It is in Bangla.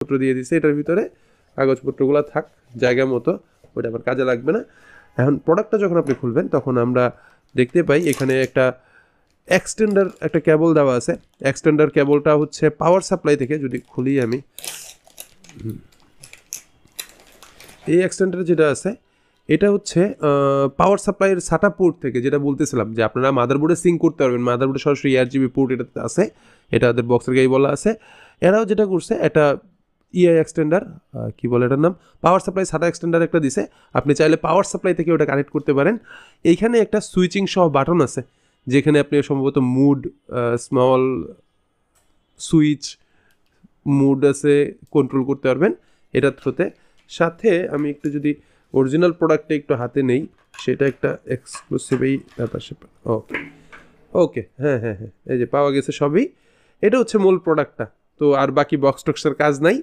কাগজপত্র দিয়ে দিছে, এটার ভিতরে কাগজপত্রগুলো থাক জায়গা মতো, ওইটা আবার কাজে লাগবে না। এখন প্রোডাক্টটা যখন আপনি খুলবেন তখন আমরা দেখতে পাই এখানে একটা এক্সটেন্ডার একটা কেবল দেওয়া আছে। এক্সটেন্ডার কেবলটা হচ্ছে পাওয়ার সাপ্লাই থেকে, যদি খুলি আমি, এই এক্সটেন্ডার যেটা আছে এটা হচ্ছে পাওয়ার সাপ্লাইয়ের সাটা পোর্ট থেকে, যেটা বলতেছিলাম যে আপনারা মাদারবোর্ডে সিঙ্ক করতে পারবেন, মাদারবোর্ডে সরাসরি ARGB পোর্ট এটাতে আছে, এটা ওদের বক্সের গায়ে বলা আছে। এরাও যেটা করছে এটা ইআই এক্সটেন্ডার, কী বলে এটার নাম, পাওয়ার সাপ্লাই সাটা এক্সটেন্ডার একটা দিছে, আপনি চাইলে পাওয়ার সাপ্লাই থেকে ওটা কানেক্ট করতে পারেন। এইখানে একটা সুইচিং সহ বাটন আছে, যেখানে আপনি সম্ভবত মুড, স্মল সুইচ, মুড আছে, কন্ট্রোল করতে পারবেন এটার থ্রুতে। সাথে আমি একটু যদি অরিজিনাল প্রোডাক্টটা একটু হাতে নেই, সেটা একটা এক্সক্লুসিভই ব্যাপার স্যাপার। ওকে ওকে, হ্যাঁ হ্যাঁ হ্যাঁ, এই যে পাওয়া গেছে সবই। এটা হচ্ছে মূল প্রোডাক্টটা। তো আর বাকি বক্স টক্সের কাজ নাই,